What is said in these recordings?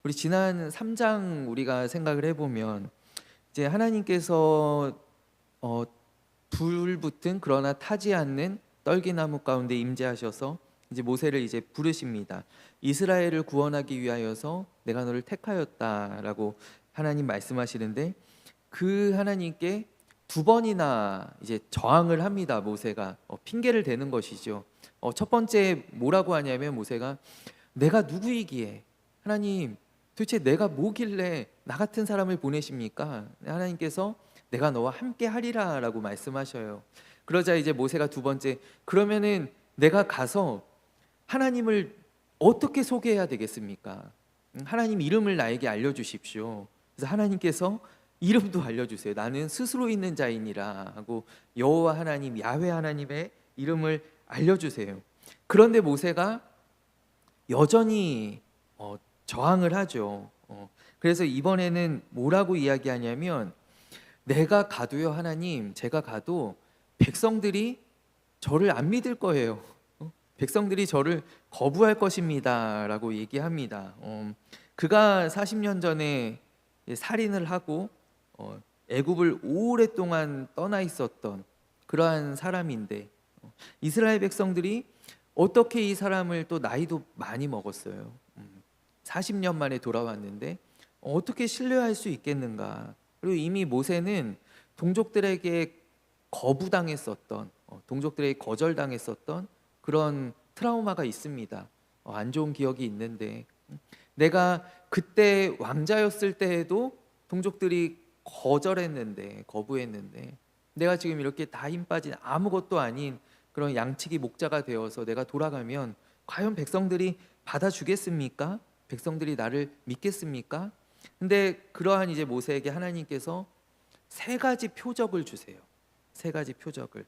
우리 지난 3장 우리가 생각을 해보면 이제 하나님께서 어, 불붙은 그러나 타지 않는 떨기나무 가운데 임재하셔서 이제 모세를 이제 부르십니다. 이스라엘을 구원하기 위하여서 내가 너를 택하였다라고 하나님 말씀하시는데, 그 하나님께 두 번이나 이제 저항을 합니다. 모세가 핑계를 대는 것이죠. 첫 번째 뭐라고 하냐면, 모세가 내가 누구이기에 하나님, 도대체 내가 뭐길래 나 같은 사람을 보내십니까? 하나님께서 내가 너와 함께 하리라 라고 말씀하셔요. 그러자 이제 모세가 두 번째, 그러면은 내가 가서 하나님을 어떻게 소개해야 되겠습니까? 하나님 이름을 나에게 알려주십시오. 그래서 하나님께서 이름도 알려주세요. 나는 스스로 있는 자이니라 하고 여호와 하나님, 야훼 하나님의 이름을 알려주세요. 그런데 모세가 여전히 저항을 하죠. 그래서 이번에는 뭐라고 이야기하냐면, 내가 가도요 하나님, 제가 가도 백성들이 저를 안 믿을 거예요. 백성들이 저를 거부할 것입니다 라고 얘기합니다. 그가 40년 전에 살인을 하고 애굽을 오랫동안 떠나 있었던 그러한 사람인데, 이스라엘 백성들이 어떻게 이 사람을, 또 나이도 많이 먹었어요. 40년 만에 돌아왔는데 어떻게 신뢰할 수 있겠는가. 그리고 이미 모세는 동족들에게 거부당했었던, 동족들에게 거절당했었던 그런 트라우마가 있습니다. 안 좋은 기억이 있는데, 내가 그때 왕자였을 때에도 동족들이 거절했는데, 거부했는데, 내가 지금 이렇게 다 힘 빠진 아무것도 아닌 그런 양치기 목자가 되어서 내가 돌아가면 과연 백성들이 받아주겠습니까? 백성들이 나를 믿겠습니까? 근데 그러한 이제 모세에게 하나님께서 세 가지 표적을 주세요. 세 가지 표적을.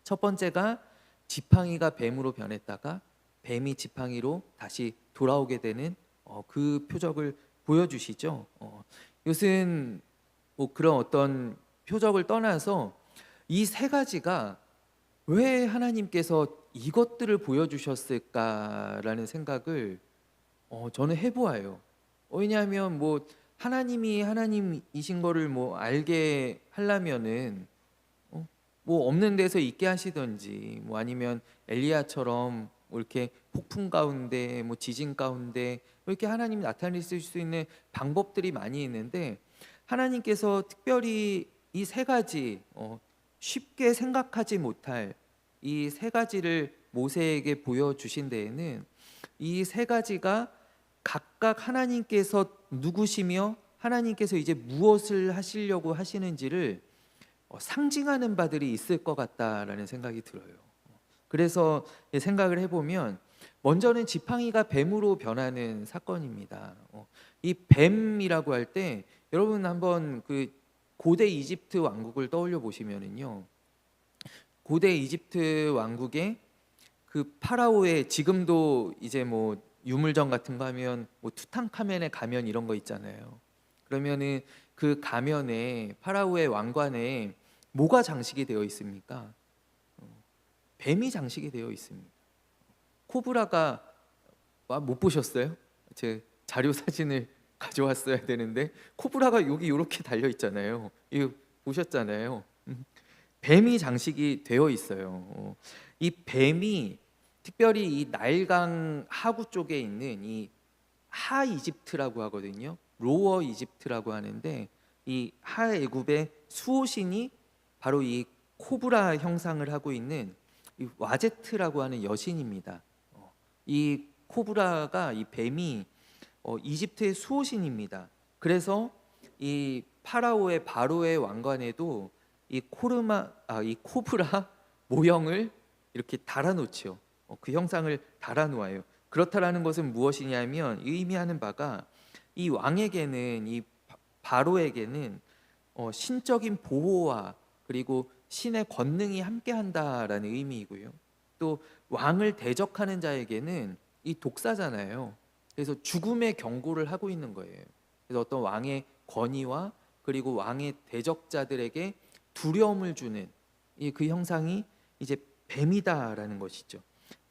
첫 번째가 지팡이가 뱀으로 변했다가 뱀이 지팡이로 다시 돌아오게 되는 그 표적을 보여주시죠. 이것은 뭐 그런 어떤 표적을 떠나서 이 세 가지가 왜 하나님께서 이것들을 보여주셨을까라는 생각을 저는 해보아요. 왜냐하면 뭐 하나님이 하나님이신 거를 뭐 알게 하려면은 뭐 없는 데서 있게 하시든지, 뭐 아니면 엘리야처럼 뭐 이렇게 폭풍 가운데, 뭐 지진 가운데 뭐 이렇게 하나님이 나타내실 수 있는 방법들이 많이 있는데, 하나님께서 특별히 이 세 가지, 쉽게 생각하지 못할 이 세 가지를 모세에게 보여주신 데에는, 이 세 가지가 각각 하나님께서 누구시며 하나님께서 이제 무엇을 하시려고 하시는지를 상징하는 바들이 있을 것 같다라는 생각이 들어요. 그래서 생각을 해보면, 먼저는 지팡이가 뱀으로 변하는 사건입니다. 이 뱀이라고 할 때 여러분 한번 그 고대 이집트 왕국을 떠올려 보시면은요, 고대 이집트 왕국의 그 파라오의, 지금도 이제 뭐 유물점 같은 거 하면 뭐 투탕카멘의 가면 이런 거 있잖아요. 그러면은 그 가면에, 파라오의 왕관에 뭐가 장식이 되어 있습니까? 뱀이 장식이 되어 있습니다. 코브라가, 못 보셨어요? 제 자료 사진을 가져왔어야 되는데 코브라가 여기 이렇게 달려 있잖아요. 이거 보셨잖아요. 뱀이 장식이 되어 있어요. 이 뱀이 특별히 이 나일강 하구 쪽에 있는 이 하 이집트라고 하거든요. 로어 이집트라고 하는데, 이 하 애굽의 수호신이 바로 이 코브라 형상을 하고 있는 이 와제트라고 하는 여신입니다. 이 코브라가, 이 뱀이 이집트의 수호신입니다. 그래서 이 파라오의, 바로의 왕관에도 이 코브라 모형을 이렇게 달아놓죠. 그 형상을 달아놓아요. 그렇다라는 것은 무엇이냐면, 의미하는 바가 이 왕에게는, 이 바로에게는 신적인 보호와 그리고 신의 권능이 함께한다라는 의미이고요. 또 왕을 대적하는 자에게는 이 독사잖아요. 그래서 죽음의 경고를 하고 있는 거예요. 그래서 어떤 왕의 권위와 그리고 왕의 대적자들에게 두려움을 주는 이 그 형상이 이제 뱀이다라는 것이죠.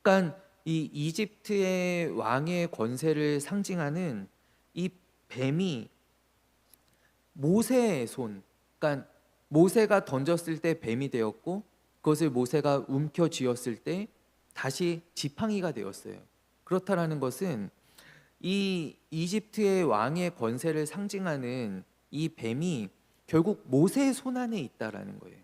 그러니까 이 이집트의 왕의 권세를 상징하는 이 뱀이 모세의 손, 그러니까 모세가 던졌을 때 뱀이 되었고 그것을 모세가 움켜쥐었을 때 다시 지팡이가 되었어요. 그렇다라는 것은 이 이집트의 왕의 권세를 상징하는 이 뱀이 결국 모세의 손 안에 있다라는 거예요.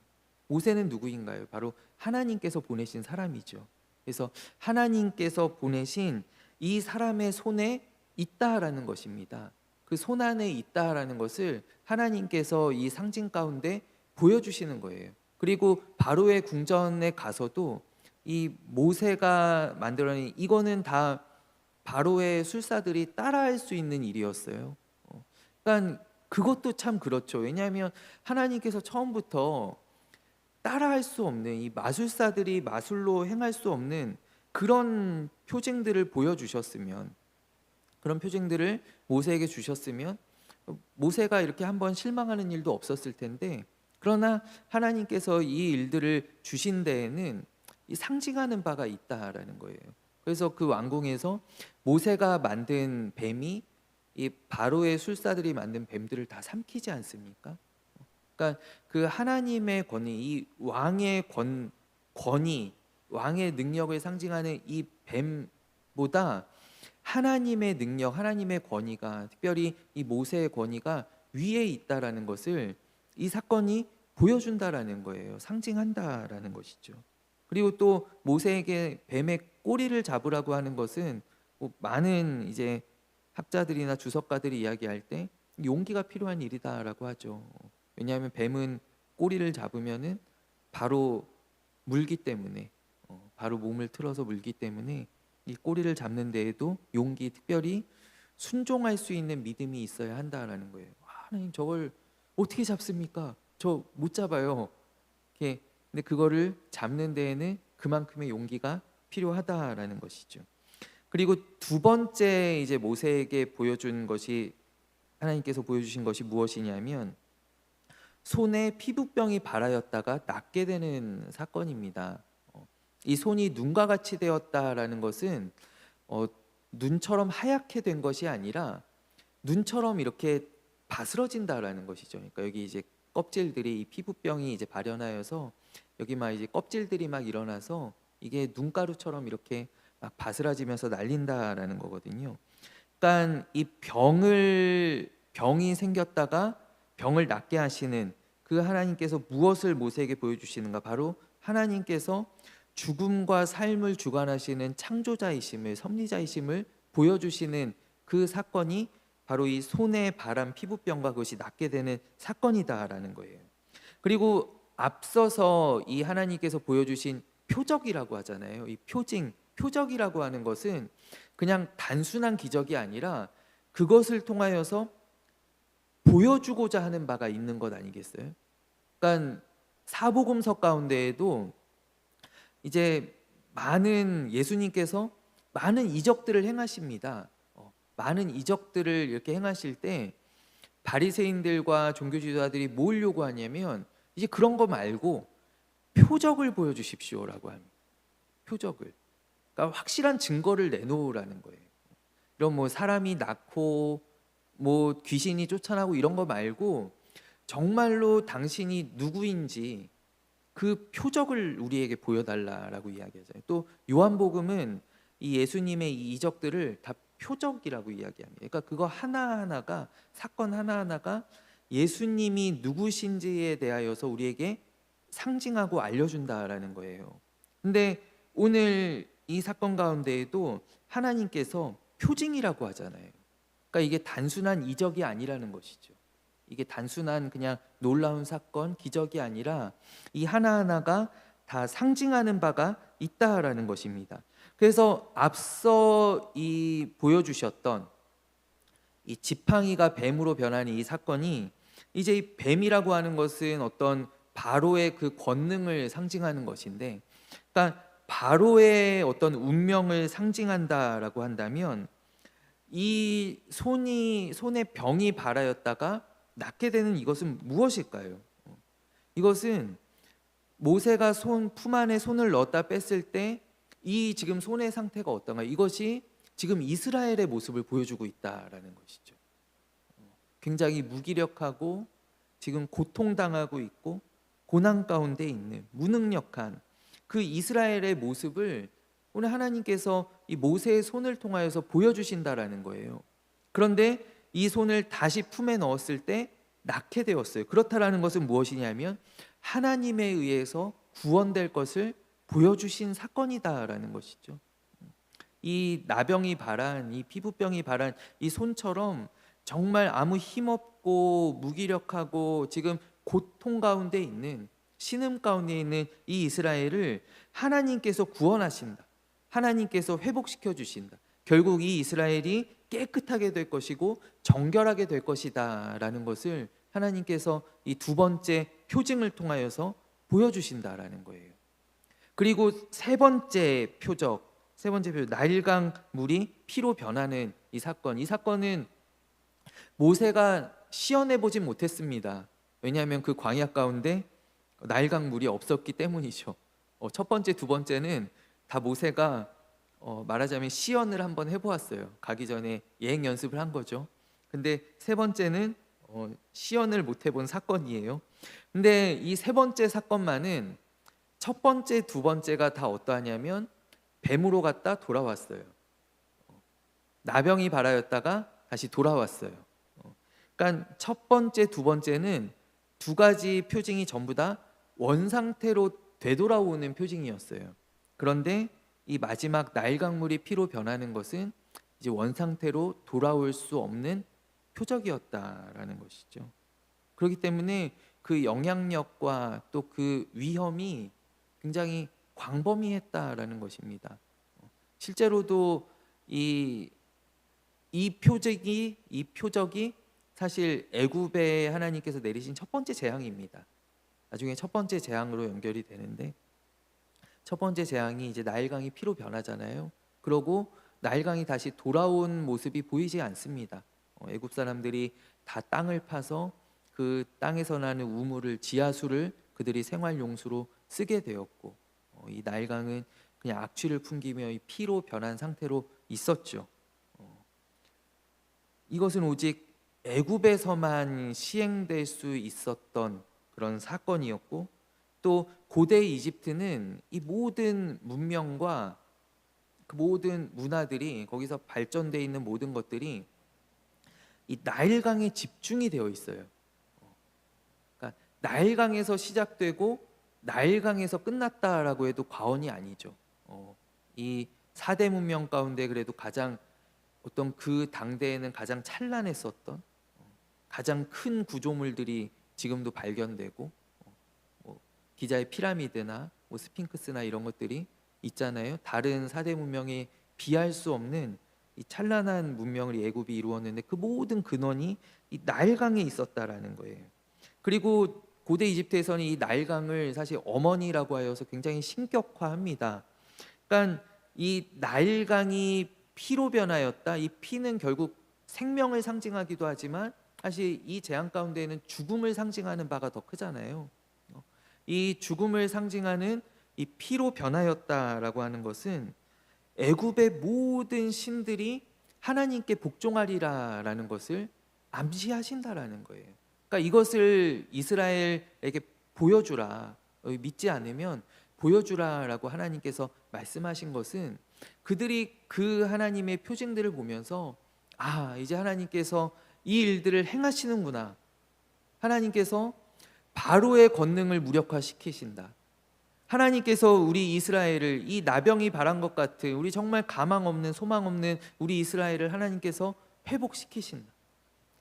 모세는 누구인가요? 바로 하나님께서 보내신 사람이죠. 그래서 하나님께서 보내신 이 사람의 손에 있다라는 것입니다. 그 손 안에 있다라는 것을 하나님께서 이 상징 가운데 보여주시는 거예요. 그리고 바로의 궁전에 가서도 이 모세가 만들어낸 이거는 다 바로의 술사들이 따라할 수 있는 일이었어요. 그러니까 그것도 참 그렇죠. 왜냐하면 하나님께서 처음부터 따라할 수 없는 이 마술사들이 마술로 행할 수 없는 그런 표징들을 보여주셨으면, 그런 표징들을 모세에게 주셨으면 모세가 이렇게 한번 실망하는 일도 없었을 텐데, 그러나 하나님께서 이 일들을 주신 데에는 이 상징하는 바가 있다라는 거예요. 그래서 그 왕궁에서 모세가 만든 뱀이 이 바로의 술사들이 만든 뱀들을 다 삼키지 않습니까? 그러니까 그 하나님의 권위, 이 왕의 권위, 왕의 능력을 상징하는 이 뱀보다 하나님의 능력, 하나님의 권위가, 특별히 이 모세의 권위가 위에 있다라는 것을 이 사건이 보여준다라는 거예요. 상징한다라는 것이죠. 그리고 또 모세에게 뱀의 꼬리를 잡으라고 하는 것은 뭐 많은 이제 학자들이나 주석가들이 이야기할 때 용기가 필요한 일이다라고 하죠. 왜냐하면 뱀은 꼬리를 잡으면은 바로 물기 때문에, 바로 몸을 틀어서 물기 때문에 이 꼬리를 잡는 데에도 용기, 특별히 순종할 수 있는 믿음이 있어야 한다라는 거예요. 하나님, 저걸 어떻게 잡습니까? 저 못 잡아요. 이렇게. 근데 그거를 잡는 데에는 그만큼의 용기가 필요하다라는 것이죠. 그리고 두 번째 이제 모세에게 보여준 것이, 하나님께서 보여주신 것이 무엇이냐면 손에 피부병이 발하였다가 낫게 되는 사건입니다. 이 손이 눈과 같이 되었다라는 것은 눈처럼 하얗게 된 것이 아니라 눈처럼 이렇게 바스러진다라는 것이죠. 그러니까 여기 이제 껍질들이, 이 피부병이 이제 발현하여서 여기 막 이제 껍질들이 막 일어나서 이게 눈가루처럼 이렇게 막 바스라지면서 날린다라는 거거든요. 그러니까 이 병이 생겼다가 병을 낫게 하시는 그 하나님께서 무엇을 모세에게 보여주시는가? 바로 하나님께서 죽음과 삶을 주관하시는 창조자이심을, 섭리자이심을 보여주시는 그 사건이 바로 이 손에 발한 피부병과 그것이 낫게 되는 사건이다라는 거예요. 그리고 앞서서 이 하나님께서 보여주신 표적이라고 하잖아요. 이 표적이라고 하는 것은 그냥 단순한 기적이 아니라 그것을 통하여서 보여주고자 하는 바가 있는 것 아니겠어요? 그러니까 사복음서 가운데에도 이제 예수님께서 많은 이적들을 행하십니다. 많은 이적들을 이렇게 행하실 때 바리새인들과 종교 지도자들이 뭘 요구하냐면 이제 그런 거 말고 표적을 보여주십시오라고 합니다. 표적을. 그러니까 확실한 증거를 내놓으라는 거예요. 이런 뭐 사람이 낳고 뭐 귀신이 쫓아나고 이런 거 말고 정말로 당신이 누구인지 그 표적을 우리에게 보여달라라고 이야기하잖아요. 또 요한복음은 이 예수님의 이 이적들을 다 표적이라고 이야기합니다. 그러니까 그거 하나하나가, 사건 하나하나가 예수님이 누구신지에 대하여서 우리에게 상징하고 알려준다라는 거예요. 근데 오늘 이 사건 가운데에도 하나님께서 표징이라고 하잖아요. 그러니까 이게 단순한 이적이 아니라는 것이죠. 이게 단순한 그냥 놀라운 사건, 기적이 아니라 이 하나하나가 다 상징하는 바가 있다라는 것입니다. 그래서 앞서 이 보여주셨던 이 지팡이가 뱀으로 변하는 이 사건이 이제 이 뱀이라고 하는 것은 어떤 바로의 그 권능을 상징하는 것인데, 그러니까 바로의 어떤 운명을 상징한다라고 한다면 이 손에 병이 발하였다가 낫게 되는 이것은 무엇일까요? 이것은 모세가 품 안에 손을 넣었다 뺐을 때 이 지금 손의 상태가 어떤가? 이것이 지금 이스라엘의 모습을 보여주고 있다라는 것이죠. 굉장히 무기력하고 지금 고통당하고 있고 고난 가운데 있는 무능력한 그 이스라엘의 모습을 오늘 하나님께서 이 모세의 손을 통하여서 보여주신다라는 거예요. 그런데 이 손을 다시 품에 넣었을 때 낳게 되었어요. 그렇다라는 것은 무엇이냐면 하나님에 의해서 구원될 것을 보여주신 사건이다라는 것이죠. 이 나병이 발한, 이 피부병이 발한 이 손처럼 정말 아무 힘없고 무기력하고 지금 고통 가운데 있는, 신음 가운데 있는 이 이스라엘을 하나님께서 구원하신다. 하나님께서 회복시켜 주신다. 결국 이 이스라엘이 깨끗하게 될 것이고 정결하게 될 것이다 라는 것을 하나님께서 이 두 번째 표징을 통하여서 보여주신다라는 거예요. 그리고 세 번째 표적, 나일강 물이 피로 변하는 이 사건은 모세가 시연해 보진 못했습니다. 왜냐하면 그 광야 가운데 나일강 물이 없었기 때문이죠. 첫 번째, 두 번째는 다 모세가 말하자면 시연을 한번 해보았어요. 가기 전에 예행 연습을 한 거죠. 근데 세 번째는 시연을 못 해본 사건이에요. 근데 이 세 번째 사건만은 첫 번째, 두 번째가 다 어떠하냐면 뱀으로 갔다 돌아왔어요. 나병이 발하였다가 다시 돌아왔어요. 그러니까 첫 번째, 두 번째는 두 가지 표징이 전부 다 원상태로 되돌아오는 표징이었어요. 그런데 이 마지막 나일강물이 피로 변하는 것은 이제 원상태로 돌아올 수 없는 표적이었다라는 것이죠. 그렇기 때문에 그 영향력과 또 그 위험이 굉장히 광범위했다라는 것입니다. 실제로도 이 표적이 사실 애굽에 하나님께서 내리신 첫 번째 재앙입니다. 나중에 첫 번째 재앙으로 연결이 되는데, 첫 번째 재앙이 이제 나일강이 피로 변하잖아요. 그러고 나일강이 다시 돌아온 모습이 보이지 않습니다. 애굽 사람들이 다 땅을 파서 그 땅에서 나는 우물을, 지하수를 그들이 생활 용수로 쓰게 되었고, 이 나일강은 그냥 악취를 풍기며 이 피로 변한 상태로 있었죠. 이것은 오직 애굽에서만 시행될 수 있었던 그런 사건이었고, 또 고대 이집트는 이 모든 문명과 그 모든 문화들이, 거기서 발전되어 있는 모든 것들이 이 나일강에 집중이 되어 있어요. 그러니까 나일강에서 시작되고 나일강에서 끝났다라고 해도 과언이 아니죠. 이 4대 문명 가운데 그래도 가장 어떤 그 당대에는 가장 찬란했었던 가장 큰 구조물들이 지금도 발견되고, 기자의 피라미드나 스핑크스나 이런 것들이 있잖아요. 다른 4대 문명에 비할 수 없는 이 찬란한 문명을 애굽이 이루었는데 그 모든 근원이 이 나일강에 있었다라는 거예요. 그리고 고대 이집트에서는 이 나일강을 사실 어머니라고 하여서 굉장히 신격화합니다. 그러니까 이 나일강이 피로 변하였다. 이 피는 결국 생명을 상징하기도 하지만 사실 이 재앙 가운데에는 죽음을 상징하는 바가 더 크잖아요. 이 죽음을 상징하는 이 피로 변하였다라고 하는 것은 애굽의 모든 신들이 하나님께 복종하리라라는 것을 암시하신다라는 거예요. 그러니까 이것을 이스라엘에게 보여주라, 믿지 않으면 보여주라라고 하나님께서 말씀하신 것은 그들이 그 하나님의 표징들을 보면서 이제 하나님께서 이 일들을 행하시는구나. 하나님께서 바로의 권능을 무력화시키신다. 하나님께서 우리 이스라엘을 이 나병이 발한 것 같은 우리 정말 가망 없는 소망 없는 우리 이스라엘을 하나님께서 회복시키신다.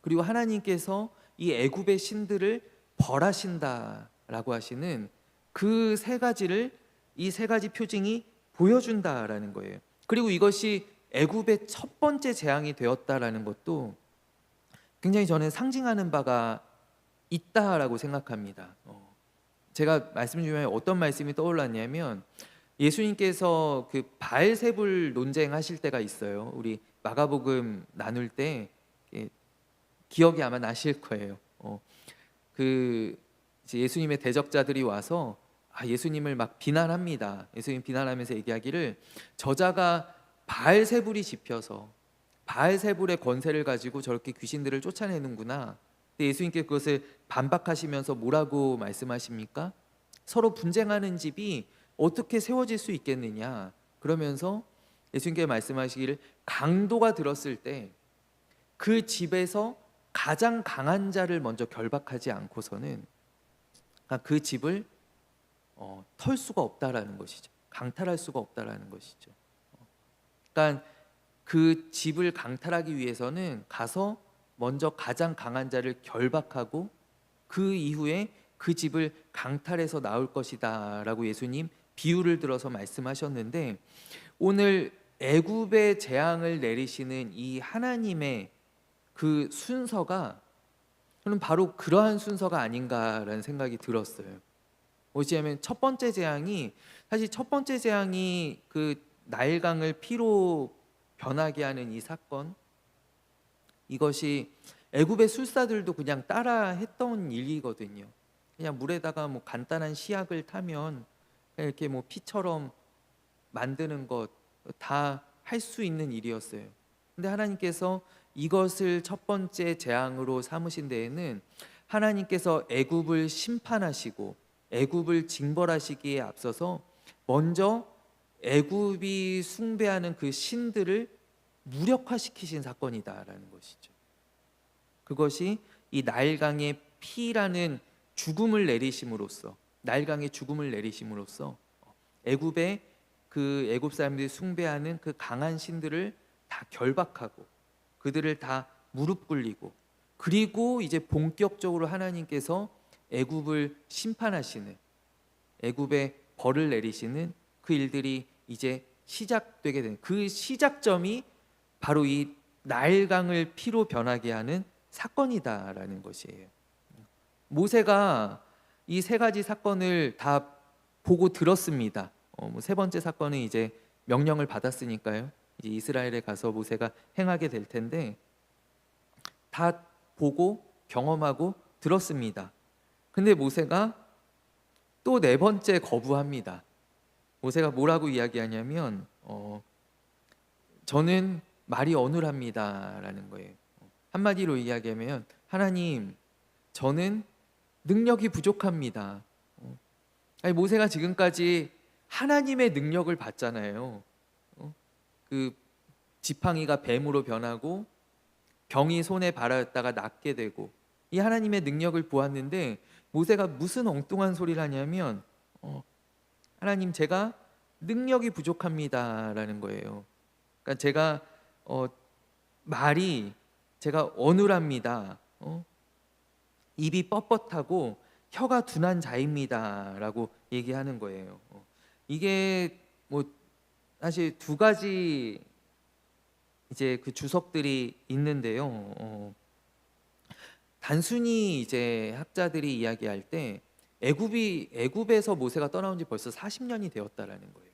그리고 하나님께서 이 애굽의 신들을 벌하신다라고 하시는 그 세 가지를, 이 세 가지 표징이 보여준다라는 거예요. 그리고 이것이 애굽의 첫 번째 재앙이 되었다라는 것도 굉장히 저는 상징하는 바가 있다라고 생각합니다. 제가 말씀 중에 어떤 말씀이 떠올랐냐면, 예수님께서 그 바알세불 논쟁하실 때가 있어요. 우리 마가복음 나눌 때 기억이 아마 나실 거예요. 그 이제 예수님의 대적자들이 와서 예수님을 막 비난합니다. 예수님 비난하면서 얘기하기를 저자가 바알세불이 집혀서 바알세불의 권세를 가지고 저렇게 귀신들을 쫓아내는구나. 근데 예수님께 그것을 반박하시면서 뭐라고 말씀하십니까? 서로 분쟁하는 집이 어떻게 세워질 수 있겠느냐. 그러면서 예수님께 말씀하시기를 강도가 들었을 때 그 집에서 가장 강한 자를 먼저 결박하지 않고서는 그 집을 털 수가 없다라는 것이죠. 강탈할 수가 없다라는 것이죠. 그러니까 그 집을 강탈하기 위해서는 가서 먼저 가장 강한 자를 결박하고 그 이후에 그 집을 강탈해서 나올 것이다라고 예수님 비유를 들어서 말씀하셨는데, 오늘 애굽의 재앙을 내리시는 이 하나님의 그 순서가 저는 바로 그러한 순서가 아닌가라는 생각이 들었어요. 뭐냐면 첫 번째 재앙이, 사실 첫 번째 재앙이 그 나일강을 피로 변하게 하는 이 사건, 이것이 애굽의 술사들도 그냥 따라 했던 일이거든요. 그냥 물에다가 뭐 간단한 시약을 타면 그냥 이렇게 뭐 피처럼 만드는 것 다 할 수 있는 일이었어요. 근데 하나님께서 이것을 첫 번째 재앙으로 삼으신 데에는 하나님께서 애굽을 심판하시고 애굽을 징벌하시기에 앞서서 먼저 애굽이 숭배하는 그 신들을 무력화시키신 사건이다라는 것이죠. 그것이 이 나일강의 피라는 죽음을 내리심으로써, 나일강의 죽음을 내리심으로써 애굽의 그 애굽 사람들이 숭배하는 그 강한 신들을 다 결박하고 그들을 다 무릎 꿇리고, 그리고 이제 본격적으로 하나님께서 애굽을 심판하시는, 애굽에 벌을 내리시는 그 일들이 이제 시작되게 되는 그 시작점이 바로 이 나일강을 피로 변하게 하는 사건이다라는 것이에요. 모세가 이 세 가지 사건을 다 보고 들었습니다. 세 번째 사건은 이제 명령을 받았으니까요. 이제 이스라엘에 가서 모세가 행하게 될 텐데 다 보고 경험하고 들었습니다. 근데 모세가 또 네 번째 거부합니다. 모세가 뭐라고 이야기하냐면 저는 말이 어눌합니다라는 거예요. 한마디로 이야기하면 하나님, 저는 능력이 부족합니다. 아니, 모세가 지금까지 하나님의 능력을 봤잖아요. 그 지팡이가 뱀으로 변하고 병이 손에 발하였다가 낫게 되고 이 하나님의 능력을 보았는데, 모세가 무슨 엉뚱한 소리를 하냐면 하나님, 제가 능력이 부족합니다라는 거예요. 그러니까 제가 말이 제가 어눌합니다. 입이 뻣뻣하고 혀가 둔한 자입니다라고 얘기하는 거예요. 이게 뭐 사실 두 가지 이제 그 주석들이 있는데요. 단순히 이제 학자들이 이야기할 때 애굽에서 모세가 떠나온 지 벌써 40년이 되었다라는 거예요.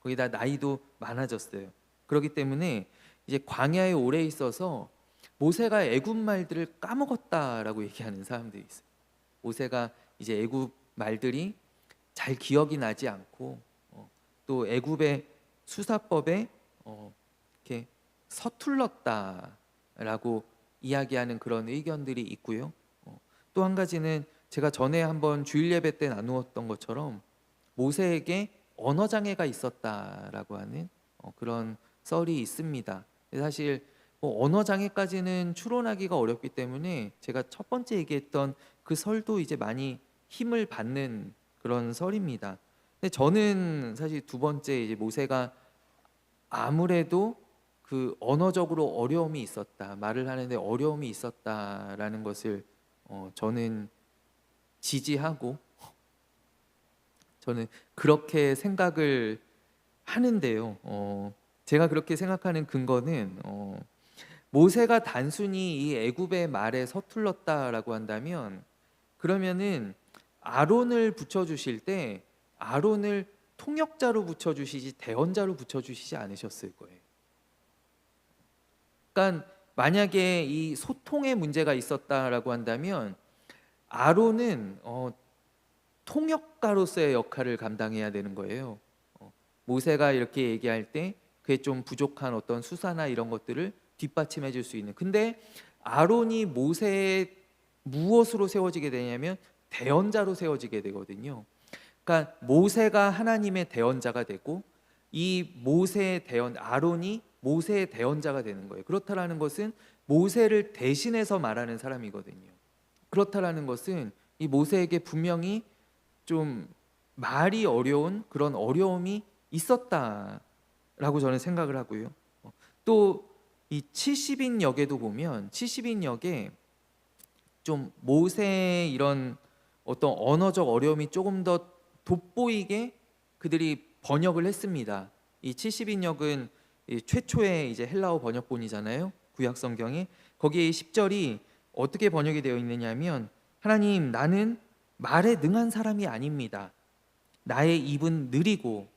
거기다 나이도 많아졌어요. 그렇기 때문에 이제 광야에 오래 있어서 모세가 애굽 말들을 까먹었다라고 얘기하는 사람들이 있어요. 모세가 이제 애굽 말들이 잘 기억이 나지 않고 또 애굽의 수사법에 이렇게 서툴렀다라고 이야기하는 그런 의견들이 있고요. 또 한 가지는 제가 전에 한번 주일 예배 때 나누었던 것처럼 모세에게 언어 장애가 있었다라고 하는 그런 썰이 있습니다. 사실 언어 장애까지는 추론하기가 어렵기 때문에 제가 첫 번째 얘기했던 그 설도 이제 많이 힘을 받는 그런 설입니다. 근데 저는 사실 두 번째 이제 모세가 아무래도 그 언어적으로 어려움이 있었다, 말을 하는데 어려움이 있었다라는 것을 저는 지지하고 저는 그렇게 생각을 하는데요. 제가 그렇게 생각하는 근거는 모세가 단순히 이 애굽의 말에 서툴렀다라고 한다면, 그러면은 아론을 붙여주실 때 아론을 통역자로 붙여주시지 대언자로 붙여주시지 않으셨을 거예요. 그러니까 만약에 이 소통에 문제가 있었다라고 한다면 아론은 통역가로서의 역할을 감당해야 되는 거예요. 모세가 이렇게 얘기할 때 그게 좀 부족한 어떤 수사나 이런 것들을 뒷받침해 줄 수 있는. 근데 아론이 모세의 무엇으로 세워지게 되냐면 대언자로 세워지게 되거든요. 그러니까 모세가 하나님의 대언자가 되고 이 모세의 대언 아론이 모세의 대언자가 되는 거예요. 그렇다라는 것은 모세를 대신해서 말하는 사람이거든요. 그렇다라는 것은 이 모세에게 분명히 좀 말이 어려운 그런 어려움이 있었다라고 저는 생각을 하고요. 또 이 70인 역에도 보면 70인 역에 좀 모세의 이런 어떤 언어적 어려움이 조금 더 돋보이게 그들이 번역을 했습니다. 이 70인역은 최초의 이제 헬라어 번역본이잖아요. 구약 성경에 거기에 10절이 어떻게 번역이 되어 있느냐면 하나님 나는 말에 능한 사람이 아닙니다. 나의 입은 느리고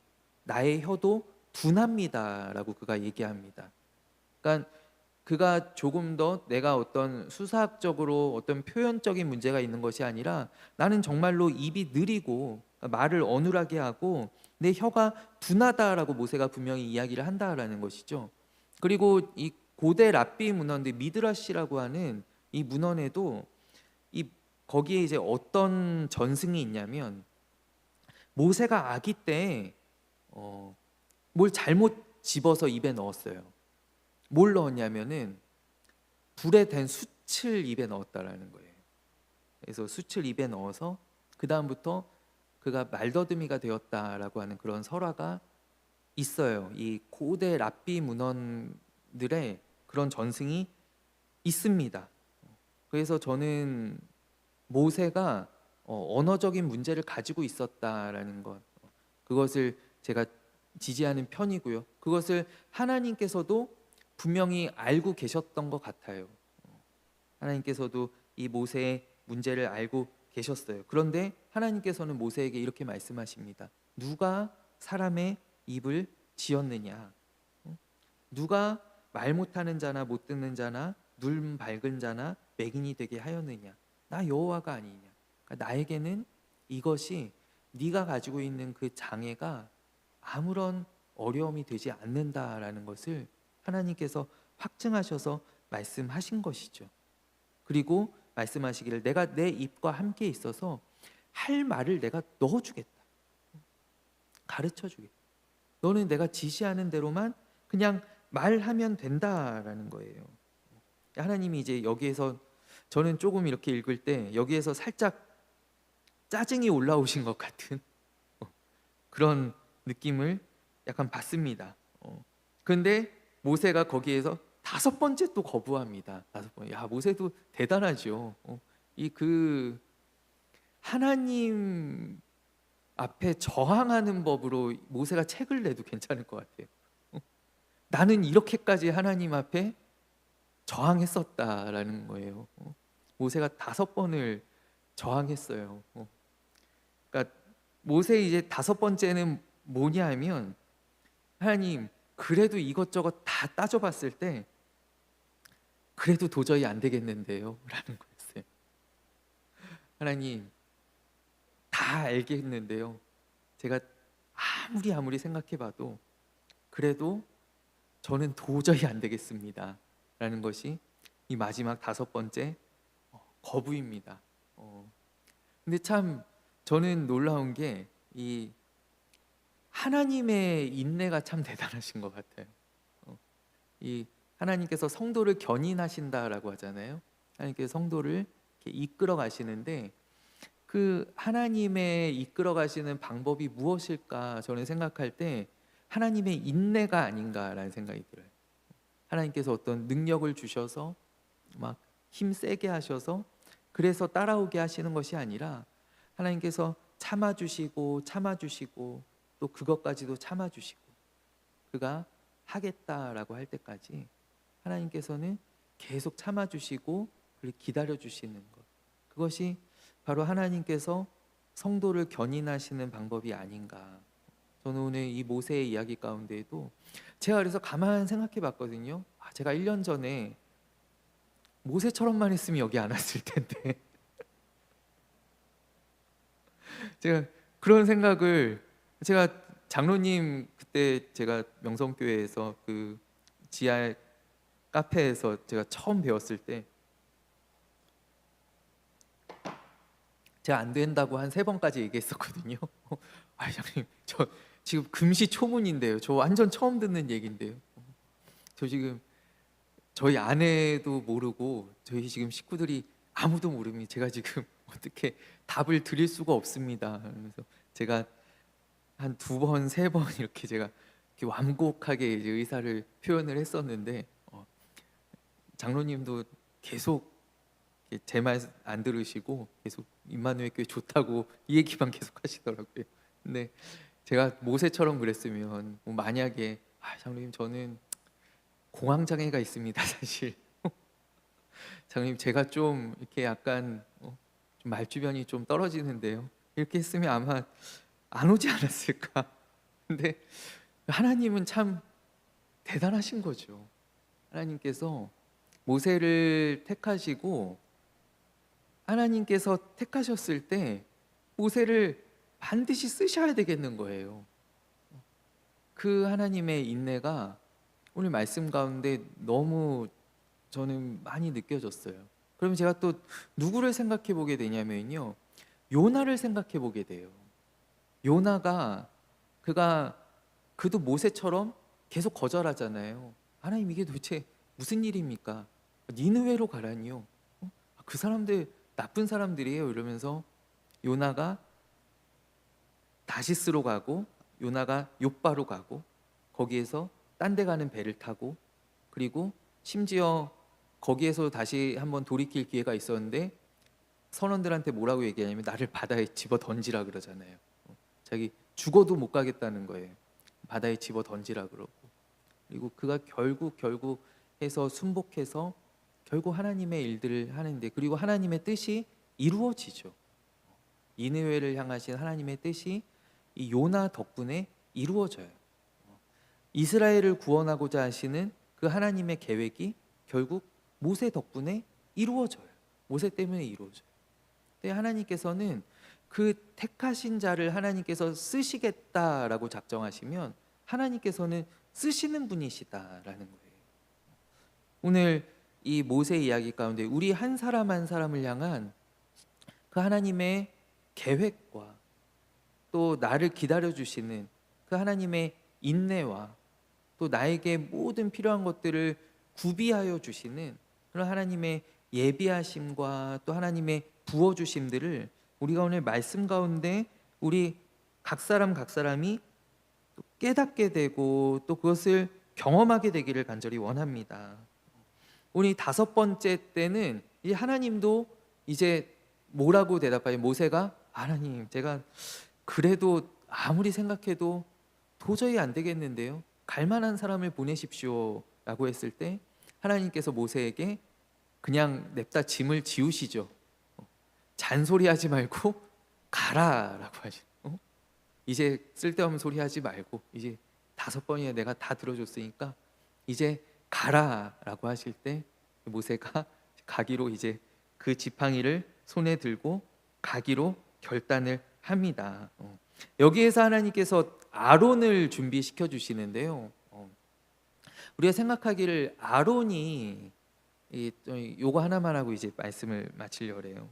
나의 혀도 둔합니다라고 그가 얘기합니다. 그러니까 그가 조금 더 내가 어떤 수사학적으로 어떤 표현적인 문제가 있는 것이 아니라 나는 정말로 입이 느리고 말을 어눌하게 하고 내 혀가 둔하다라고 모세가 분명히 이야기를 한다라는 것이죠. 그리고 이 고대 랍비 문헌들 미드라시라고 하는 이 문헌에도 이 거기에 이제 어떤 전승이 있냐면 모세가 아기 때 뭘 잘못 집어서 입에 넣었어요. 뭘 넣었냐면은 불에 댄 숯을 입에 넣었다라는 거예요. 그래서 숯을 입에 넣어서 그 다음부터 그가 말더듬이가 되었다라고 하는 그런 설화가 있어요. 이 고대 랍비 문헌들의 그런 전승이 있습니다. 그래서 저는 모세가 언어적인 문제를 가지고 있었다라는 것, 그것을 제가 지지하는 편이고요. 그것을 하나님께서도 분명히 알고 계셨던 것 같아요. 하나님께서도 이 모세의 문제를 알고 계셨어요. 그런데 하나님께서는 모세에게 이렇게 말씀하십니다. 누가 사람의 입을 지었느냐? 누가 말 못하는 자나 못 듣는 자나 눈 밝은 자나 맹인이 되게 하였느냐? 나 여호와가 아니냐? 그러니까 나에게는 이것이 네가 가지고 있는 그 장애가 아무런 어려움이 되지 않는다라는 것을 하나님께서 확증하셔서 말씀하신 것이죠. 그리고 말씀하시기를 내가 내 입과 함께 있어서 할 말을 내가 넣어주겠다. 가르쳐주겠다. 너는 내가 지시하는 대로만 그냥 말하면 된다라는 거예요. 하나님이 이제 여기에서 저는 조금 이렇게 읽을 때 여기에서 살짝 짜증이 올라오신 것 같은 그런 느낌을 약간 받습니다. 그런데 모세가 거기에서 5번째 또 거부합니다. 5번. 야, 모세도 대단하죠. 이 그 하나님 앞에 저항하는 법으로 모세가 책을 내도 괜찮을 것 같아요. 나는 이렇게까지 하나님 앞에 저항했었다라는 거예요. 모세가 5번을 저항했어요. 그러니까 모세 이제 5번째는 뭐냐 하면 하나님 그래도 이것저것 다 따져봤을 때 그래도 도저히 안 되겠는데요 라는 거였어요. 하나님 다 알겠는데요 제가 아무리 생각해봐도 그래도 저는 도저히 안 되겠습니다 라는 것이 이 마지막 5번째 거부입니다. 근데 참 저는 놀라운 게 이 하나님의 인내가 참 대단하신 것 같아요. 이 하나님께서 성도를 견인하신다라고 하잖아요. 하나님께서 성도를 이렇게 이끌어 가시는데 그 하나님의 이끌어 가시는 방법이 무엇일까 저는 생각할 때 하나님의 인내가 아닌가라는 생각이 들어요. 하나님께서 어떤 능력을 주셔서 막 힘세게 하셔서 그래서 따라오게 하시는 것이 아니라 하나님께서 참아주시고 또 그것까지도 참아주시고 그가 하겠다라고 할 때까지 하나님께서는 계속 참아주시고 그리고 기다려주시는 것, 그것이 바로 하나님께서 성도를 견인하시는 방법이 아닌가. 저는 오늘 이 모세의 이야기 가운데에도 제가 그래서 가만 생각해 봤거든요. 제가 1년 전에 모세처럼만 했으면 여기 안 왔을 텐데 제가 그런 생각을 제가 장로님 그때 제가 명성교회에서 그 지하 카페에서 제가 처음 배웠을 때 제가 안 된다고 한 3번까지 얘기했었거든요. 아, 장님, 저 지금 금시초문인데요. 저 완전 처음 듣는 얘기인데요. 저 지금 저희 아내도 모르고 저희 지금 식구들이 아무도 모르니 제가 지금 어떻게 답을 드릴 수가 없습니다. 그래서 제가 한 2번, 3번 이렇게 제가 이렇게 완곡하게 이제 의사를 표현을 했었는데 장로님도 계속 제 말 안 들으시고 계속 임마누엘 교회 좋다고 이 얘기만 계속 하시더라고요. 근데 제가 모세처럼 그랬으면 뭐 만약에 장로님 저는 공황장애가 있습니다 사실. 장로님 제가 좀 이렇게 약간 좀 말주변이 좀 떨어지는데요. 이렇게 했으면 아마 안 오지 않았을까. 근데 하나님은 참 대단하신 거죠. 하나님께서 모세를 택하시고 하나님께서 택하셨을 때 모세를 반드시 쓰셔야 되겠는 거예요. 그 하나님의 인내가 오늘 말씀 가운데 너무 저는 많이 느껴졌어요. 그럼 제가 또 누구를 생각해 보게 되냐면요, 요나를 생각해 보게 돼요. 요나가 그도 모세처럼 계속 거절하잖아요. 하나님 이게 도대체 무슨 일입니까? 니느웨로 가라니요. 그 사람들 나쁜 사람들이에요. 이러면서 요나가 다시스로 가고 요나가 욥바로 가고 거기에서 딴 데 가는 배를 타고 그리고 심지어 거기에서 다시 한번 돌이킬 기회가 있었는데 선원들한테 뭐라고 얘기하냐면 나를 바다에 집어 던지라 그러잖아요. 자기 죽어도 못 가겠다는 거예요. 바다에 집어 던지라 그러고 그리고 그가 결국 해서 순복해서 결국 하나님의 일들을 하는데 그리고 하나님의 뜻이 이루어지죠. 니느웨를 향하신 하나님의 뜻이 이 요나 덕분에 이루어져요. 이스라엘을 구원하고자 하시는 그 하나님의 계획이 결국 모세 덕분에 이루어져요. 모세 때문에 이루어져요. 근데 하나님께서는 그 택하신 자를 하나님께서 쓰시겠다라고 작정하시면 하나님께서는 쓰시는 분이시다라는 거예요. 오늘 이 모세 이야기 가운데 우리 한 사람 한 사람을 향한 그 하나님의 계획과 또 나를 기다려 주시는 그 하나님의 인내와 또 나에게 모든 필요한 것들을 구비하여 주시는 그런 하나님의 예비하심과 또 하나님의 부어 주심들을 우리가 오늘 말씀 가운데 우리 각 사람이 또 깨닫게 되고 또 그것을 경험하게 되기를 간절히 원합니다. 우리 5번째 때는 이 하나님도 이제 뭐라고 대답하요? 모세가 하나님 제가 그래도 아무리 생각해도 도저히 안 되겠는데요. 갈 만한 사람을 보내십시오 라고 했을 때 하나님께서 모세에게 그냥 냅다 짐을 지우시죠. 잔소리하지 말고 가라 라고 하죠. 이제 쓸데없는 소리 하지 말고 이제 5번이나 내가 다 들어줬으니까 이제 가라 라고 하실 때 모세가 가기로 이제 그 지팡이를 손에 들고 가기로 결단을 합니다. 여기에서 하나님께서 아론을 준비시켜 주시는데요. 우리가 생각하기를 아론이 요거 하나만 하고 이제 말씀을 마치려고 해요.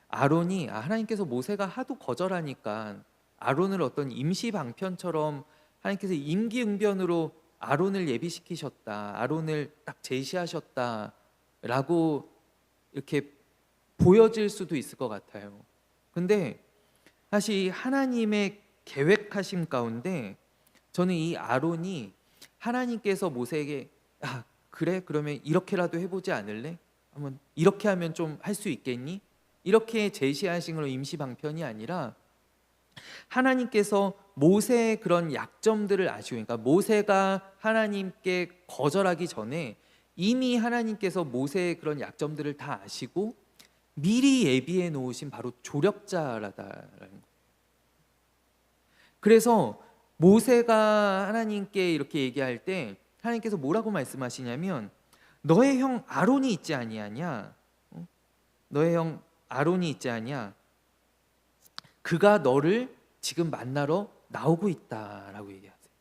아론이 하나님께서 모세가 하도 거절하니까 아론을 어떤 임시 방편처럼 하나님께서 임기응변으로 아론을 예비시키셨다. 아론을 딱 제시하셨다라고 이렇게 보여질 수도 있을 것 같아요. 근데 사실 하나님의 계획하심 가운데 저는 이 아론이 하나님께서 모세에게 그래 그러면 이렇게라도 해보지 않을래? 한번 이렇게 하면 좀 할 수 있겠니? 이렇게 제시하신 걸 임시 방편이 아니라 하나님께서 모세의 그런 약점들을 아시고 그러니까 모세가 하나님께 거절하기 전에 이미 하나님께서 모세의 그런 약점들을 다 아시고 미리 예비해 놓으신 바로 조력자라는 거예요. 그래서 모세가 하나님께 이렇게 얘기할 때 하나님께서 뭐라고 말씀하시냐면 너의 형 아론이 있지 아니하냐? 너의 형 아론이 있지 않냐? 그가 너를 지금 만나러 나오고 있다라고 얘기하세요.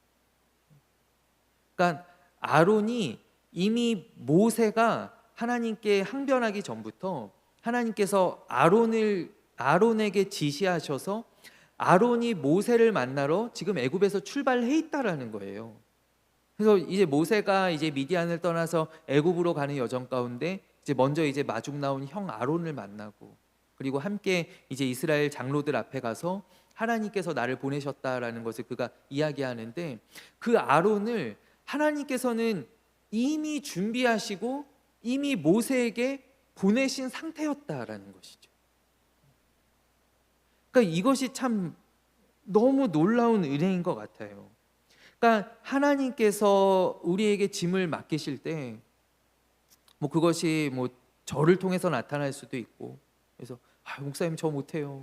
그러니까 아론이 이미 모세가 하나님께 항변하기 전부터 하나님께서 아론에게 지시하셔서 아론이 모세를 만나러 지금 애굽에서 출발해 있다라는 거예요. 그래서 이제 모세가 이제 미디안을 떠나서 애굽으로 가는 여정 가운데 이제 먼저 이제 마중 나온 형 아론을 만나고, 그리고 함께 이제 이스라엘 장로들 앞에 가서 하나님께서 나를 보내셨다라는 것을 그가 이야기하는데, 그 아론을 하나님께서는 이미 준비하시고 이미 모세에게 보내신 상태였다라는 것이죠. 그러니까 이것이 참 너무 놀라운 은혜인 것 같아요. 그러니까 하나님께서 우리에게 짐을 맡기실 때 뭐 그것이 뭐 저를 통해서 나타날 수도 있고, 그래서 목사님 저 못해요,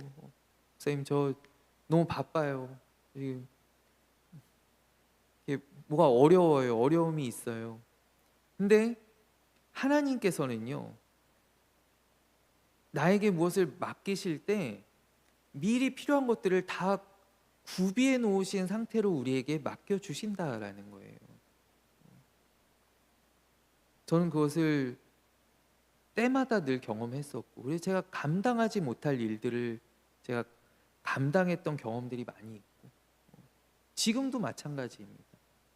목사님 저 너무 바빠요, 이게 뭐가 어려워요, 어려움이 있어요. 근데 하나님께서는요, 나에게 무엇을 맡기실 때 미리 필요한 것들을 다 구비해 놓으신 상태로 우리에게 맡겨 주신다라는 거예요. 저는 그것을 때마다 늘 경험했었고, 그래서 제가 감당하지 못할 일들을 제가 감당했던 경험들이 많이 있고, 지금도 마찬가지입니다.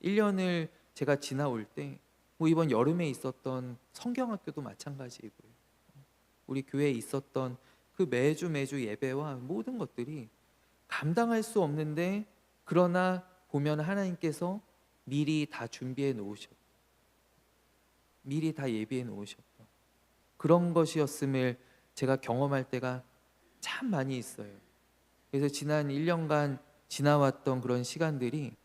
1년을 제가 지나올 때, 뭐 이번 여름에 있었던 성경학교도 마찬가지고요, 우리 교회에 있었던 그 매주 예배와 모든 것들이 감당할 수 없는데, 그러나 보면 하나님께서 미리 다 준비해 놓으셨고 미리 다 예비해 놓으셨던 그런 것이었음을 제가 경험할 때가 참 많이 있어요. 그래서 지난 1년간 지나왔던 그런 시간들이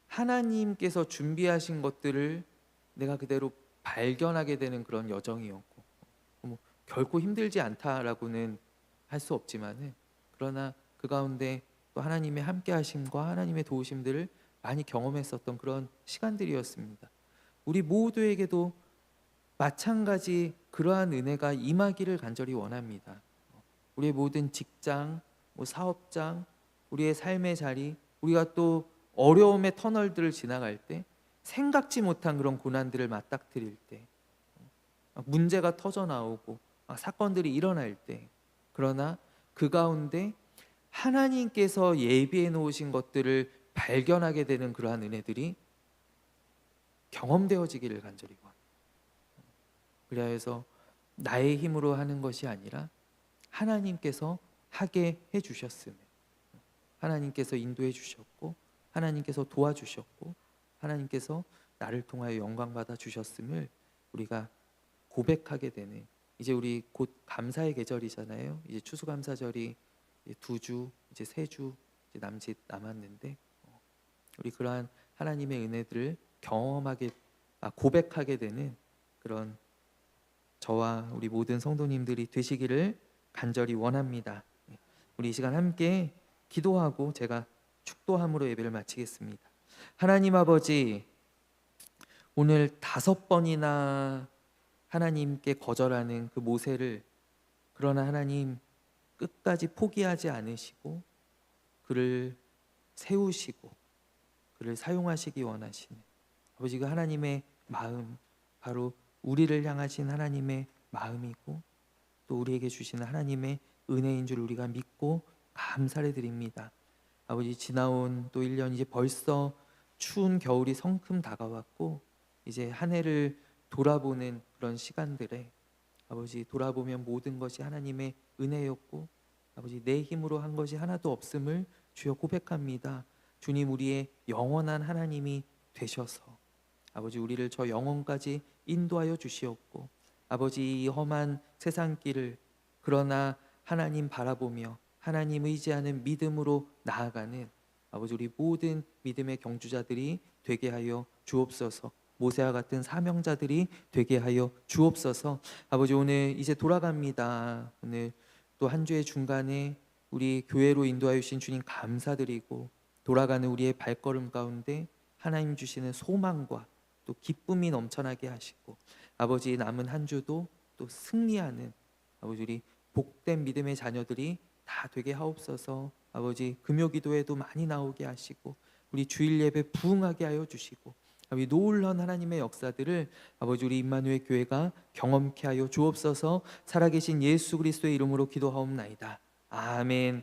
하나님께서 준비하신 것들을 내가 그대로 발견하게 되는 그런 여정이었고, 뭐 결코 힘들지 않다라고는 할 수 없지만은, 그러나 그 가운데 또 하나님의 함께 하심과 하나님의 도우심들을 많이 경험했었던 그런 시간들이었습니다. 우리 모두에게도 마찬가지 그러한 은혜가 임하기를 간절히 원합니다. 우리의 모든 직장, 뭐 사업장, 우리의 삶의 자리, 우리가 또 어려움의 터널들을 지나갈 때, 생각지 못한 그런 고난들을 맞닥뜨릴 때, 문제가 터져 나오고 사건들이 일어날 때, 그러나 그 가운데 하나님께서 예비해 놓으신 것들을 발견하게 되는 그러한 은혜들이 경험되어지기를 간절히 원합니다. 그래야 해서 나의 힘으로 하는 것이 아니라 하나님께서 하게 해주셨음을, 하나님께서 인도해 주셨고 하나님께서 도와주셨고 하나님께서 나를 통하여 영광 받아 주셨음을 우리가 고백하게 되는, 이제 우리 곧 감사의 계절이잖아요. 이제 추수감사절이 2주, 이제 3주 이제 남짓 남았는데, 우리 그러한 하나님의 은혜들을 고백하게 되는 그런 저와 우리 모든 성도님들이 되시기를 간절히 원합니다. 우리 이 시간 함께 기도하고 제가 축도함으로 예배를 마치겠습니다. 하나님 아버지, 오늘 5번이나 하나님께 거절하는 그 모세를, 그러나 하나님 끝까지 포기하지 않으시고 그를 세우시고 그를 사용하시기 원하시는 아버지, 그 하나님의 마음, 바로 우리를 향하신 하나님의 마음이고 또 우리에게 주시는 하나님의 은혜인 줄 우리가 믿고 감사를 드립니다. 아버지, 지나온 또 1년, 이제 벌써 추운 겨울이 성큼 다가왔고, 이제 한 해를 돌아보는 그런 시간들에 아버지, 돌아보면 모든 것이 하나님의 은혜였고 아버지, 내 힘으로 한 것이 하나도 없음을 주여 고백합니다. 주님, 우리의 영원한 하나님이 되셔서 아버지, 우리를 저 영혼까지 인도하여 주시옵고 아버지, 이 험한 세상길을 그러나 하나님 바라보며 하나님 의지하는 믿음으로 나아가는 아버지, 우리 모든 믿음의 경주자들이 되게 하여 주옵소서. 모세와 같은 사명자들이 되게 하여 주옵소서. 아버지, 오늘 이제 돌아갑니다. 오늘 또 한 주의 중간에 우리 교회로 인도하여 주신 주님 감사드리고, 돌아가는 우리의 발걸음 가운데 하나님 주시는 소망과 또 기쁨이 넘쳐나게 하시고 아버지, 남은 한 주도 또 승리하는 아버지, 우리 복된 믿음의 자녀들이 다 되게 하옵소서. 아버지 금요기도에도 많이 나오게 하시고 우리 주일 예배 부응하게 하여 주시고 우리 놀라운 하나님의 역사들을 아버지 우리 임마누엘 교회가 경험케 하여 주옵소서. 살아계신 예수 그리스도의 이름으로 기도하옵나이다. 아멘.